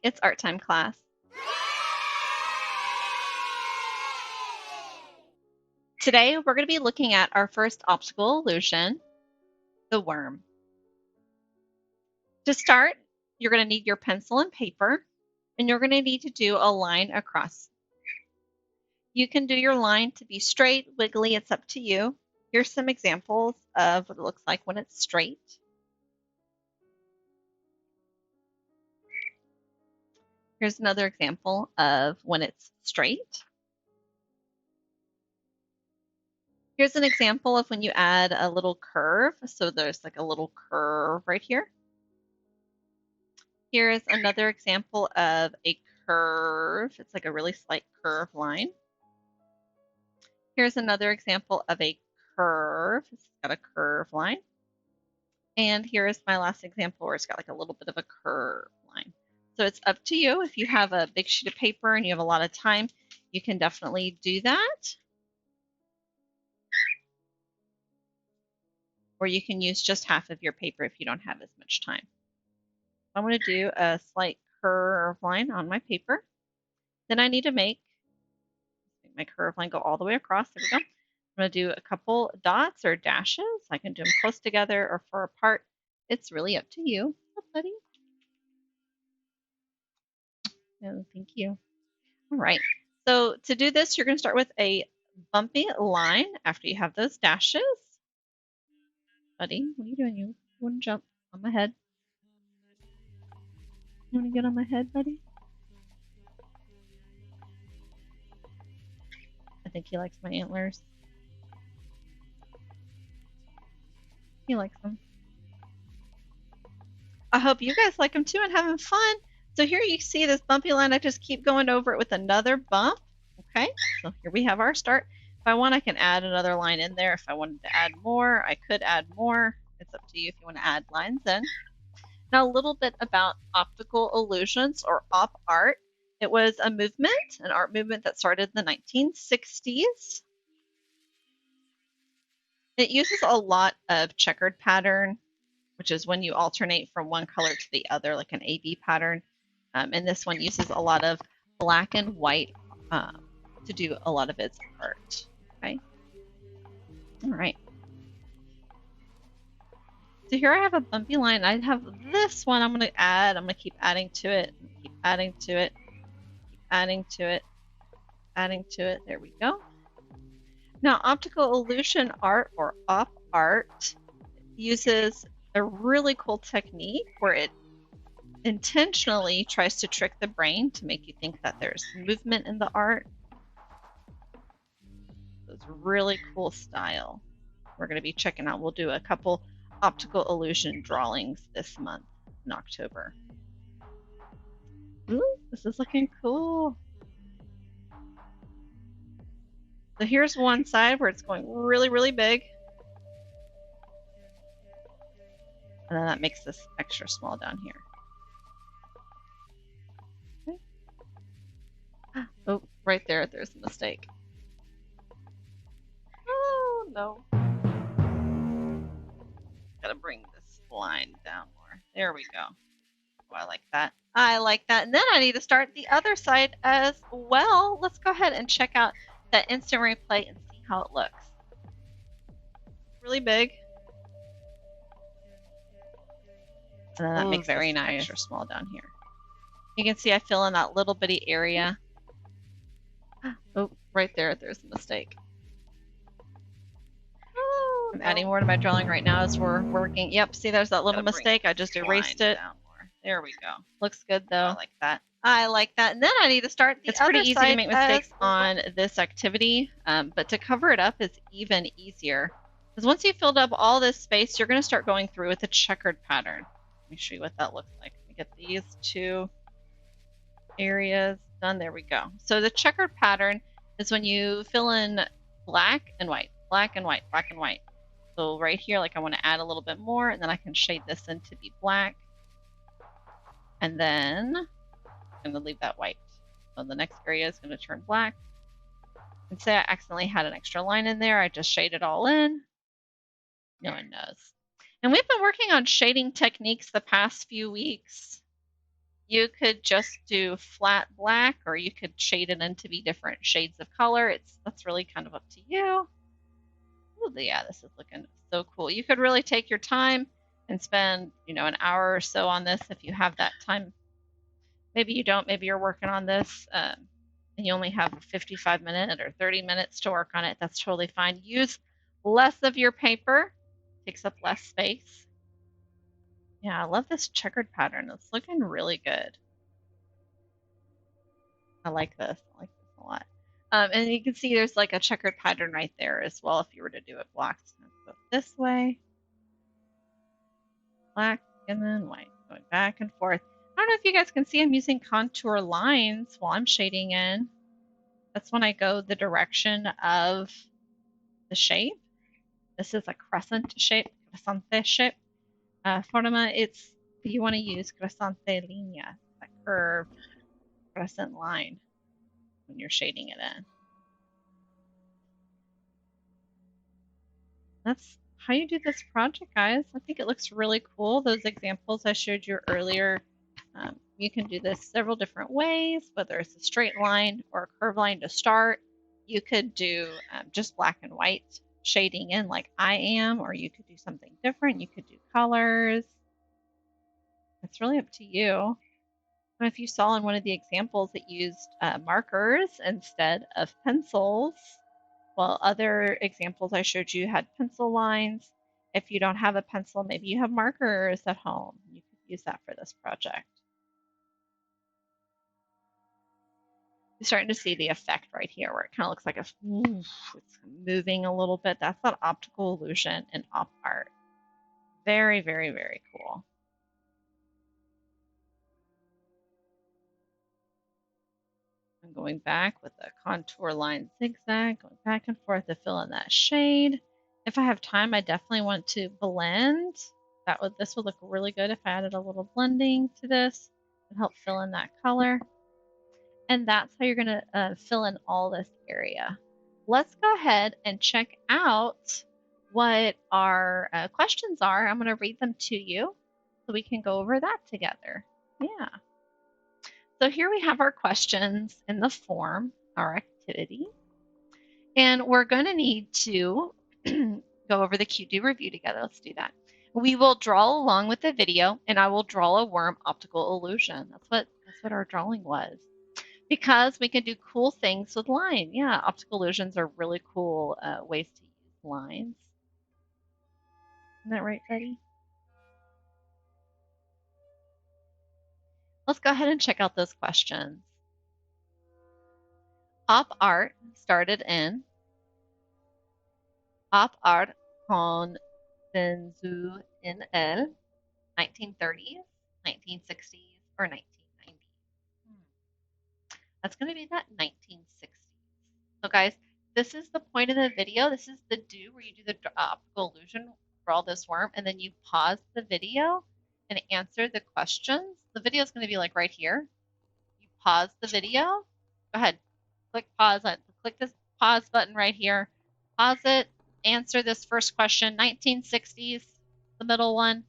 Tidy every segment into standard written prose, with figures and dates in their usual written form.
it's art time class. Today, we're going to be looking at our first optical illusion, the worm. To start, you're going to need your pencil and paper, and you're going to need to do a line across. You can do your line to be straight, wiggly, it's up to you. Here's some examples of what it looks like when it's straight. Here's another example of when it's straight. Here's an example of when you add a little curve. So there's like a little curve right here. Here's another example of a curve. It's like a really slight curve line. Here's another example of a curve. It's got a curve line. And here's my last example where it's got like a little bit of a curve line. So it's up to you. If you have a big sheet of paper and you have a lot of time, you can definitely do that. Or you can use just half of your paper if you don't have as much time. I'm going to do a slight curve line on my paper. Then I need to make my curve line go all the way across. There we go. I'm going to do a couple dots or dashes. I can do them close together or far apart. It's really up to you. Oh, buddy. Oh, thank you. All right. So to do this, you're going to start with a bumpy line after you have those dashes. Buddy, what are you doing? You want to jump on my head? You want to get on my head, buddy? I think he likes my antlers. He likes them. I hope you guys like them too and having fun. So here you see this bumpy line. I just keep going over it with another bump. Okay, so here we have our start. If I want, I can add another line in there. If I wanted to add more, I could add more. It's up to you if you want to add lines in. Now a little bit about optical illusions or op art. It was a movement, an art movement that started in the 1960s. It uses a lot of checkered pattern, which is when you alternate from one color to the other, like an A-B pattern. And this one uses a lot of black and white to do a lot of its art. Okay. All right. So here I have a bumpy line. I have this one I'm going to add. I'm going to keep adding to it, keep adding to it, keep adding to it, adding to it. There we go. Now, optical illusion art or op art uses a really cool technique where it intentionally tries to trick the brain to make you think that there's movement in the art. It's really cool style. We're going to be checking out. We'll do a couple optical illusion drawings this month in October. Ooh, this is looking cool. So here's one side where it's going really, really big. And then that makes this extra small down here. Okay. Oh, right there, there's a mistake. Oh, no. Gotta bring this line down more. There we go. Oh, I like that. I like that. And then I need to start the other side as well. Let's go ahead and check out that instant replay and see how it looks. Really big. And then that makes very nice. Extra small down here. You can see I fill in that little bitty area. Oh, right there, there's a mistake. Oh, I'm adding more to my drawing right now as we're working. Yep, see there's that little mistake. I just erased it. There we go. Looks good though. I like that. I like that. And then I need to start the other side. It's pretty easy to make mistakes on this activity, but to cover it up is even easier. Because once you've filled up all this space, you're going to start going through with a checkered pattern. Let me show you what that looks like. Let me get these two areas done. There we go. So the checkered pattern is when you fill in black and white, black and white, black and white. So right here, like I want to add a little bit more, and then I can shade this in to be black. And then I'm going to leave that white. So the next area is going to turn black. And say I accidentally had an extra line in there. I just shade it all in. No one knows. And we've been working on shading techniques the past few weeks. You could just do flat black, or you could shade it in to be different shades of color. That's really kind of up to you. Ooh, yeah, this is looking so cool. You could really take your time and spend, an hour or so on this if you have that time. Maybe you don't. Maybe you're working on this and you only have 55 minutes or 30 minutes to work on it. That's totally fine. Use less of your paper. Takes up less space. Yeah, I love this checkered pattern. It's looking really good. I like this. I like this a lot. And you can see there's like a checkered pattern right there as well if you were to do it blocked. Go this way. Black and then white. Going back and forth. I don't know if you guys can see I'm using contour lines while I'm shading in. That's when I go the direction of the shape. This is a crescent shape, crescente shape. Forma, you want to use crescente línea, that curved crescent line when you're shading it in. That's how you do this project, guys. I think it looks really cool. Those examples I showed you earlier, you can do this several different ways, whether it's a straight line or a curved line to start. You could do just black and white shading in like I am, or you could do something different. You could do colors. It's really up to you. And if you saw in one of the examples it used markers instead of pencils, well, other examples I showed you had pencil lines. If you don't have a pencil, maybe you have markers at home. You could use that for this project. You're starting to see the effect right here where it kind of looks like it's moving a little bit. That's that optical illusion in op art. Very, very, very cool. I'm going back with a contour line zigzag, going back and forth to fill in that shade. If I have time, I definitely want to blend. This would look really good if I added a little blending to this and help fill in that color. And that's how you're going to fill in all this area. Let's go ahead and check out what our questions are. I'm going to read them to you so we can go over that together. Yeah. So here we have our questions in the form, our activity. And we're going to need to go over the Q-Do review together. Let's do that. We will draw along with the video, and I will draw a worm optical illusion. That's what our drawing was. Because we can do cool things with line. Yeah, optical illusions are really cool ways to use lines. Isn't that right, Betty? Let's go ahead and check out those questions. Op art started in Op art comenzó en el 1930s, 1960s, or 1990s. That's going to be that 1960s. So guys, this is the point of the video. This is the do where you do the optical illusion, draw this worm, and then you pause the video and answer the questions. The video is going to be like right here. You pause the video. Go ahead. Click pause. Click this pause button right here. Pause it. Answer this first question. 1960s, the middle one.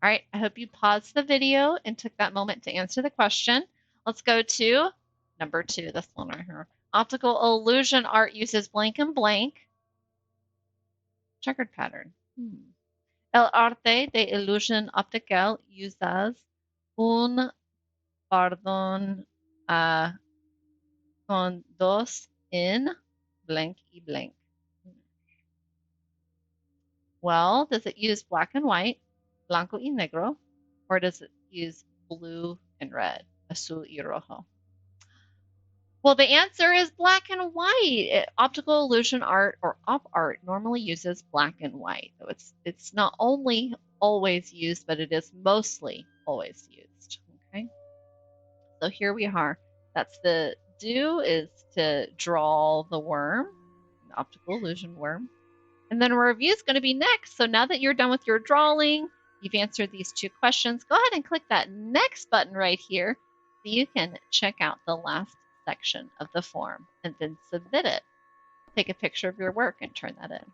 All right, I hope you paused the video and took that moment to answer the question. Let's go to number 2, this one right here. Optical illusion art uses blank and blank. Checkered pattern. El arte de ilusión óptica usa un patrón con dos en blank y blank. Well, does it use black and white, blanco y negro, or does it use blue and red, azul y rojo? Well, the answer is black and white. Optical illusion art or op art normally uses black and white. So it's not only always used, but it is mostly always used. Okay. So here we are. That's the do is to draw the worm, the optical illusion worm. And then a review is going to be next. So now that you're done with your drawing, you've answered these 2 questions, go ahead and click that next button right here so you can check out the last section of the form and then submit it. Take a picture of your work and turn that in.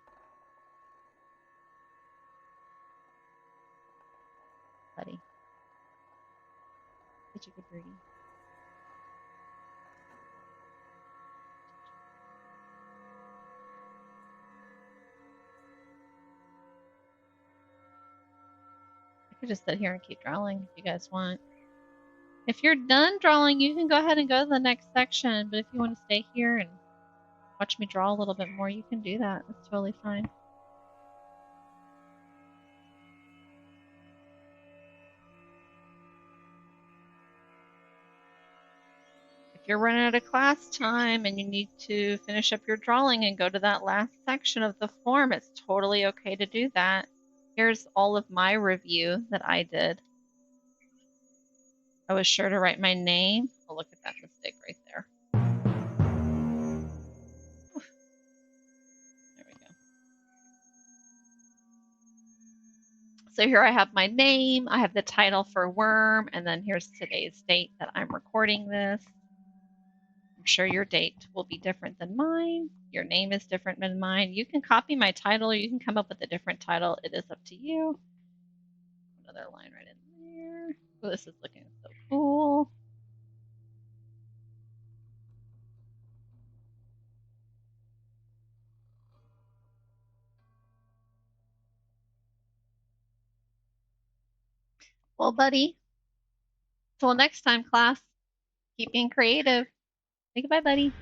Such a good birdie. I could just sit here and keep drawing if you guys want. If you're done drawing, you can go ahead and go to the next section, but if you want to stay here and watch me draw a little bit more, you can do that. That's totally fine. If you're running out of class time and you need to finish up your drawing and go to that last section of the form, it's totally okay to do that. Here's all of my review that I did. I was sure to write my name. Oh, look at that mistake right there. There we go. So here I have my name, I have the title for Worm, and then here's today's date that I'm recording this. I'm sure your date will be different than mine. Your name is different than mine. You can copy my title or you can come up with a different title. It is up to you. Another line right in there. Oh, this is looking so cool. Well, buddy, till next time, class, keep being creative. Say goodbye, buddy.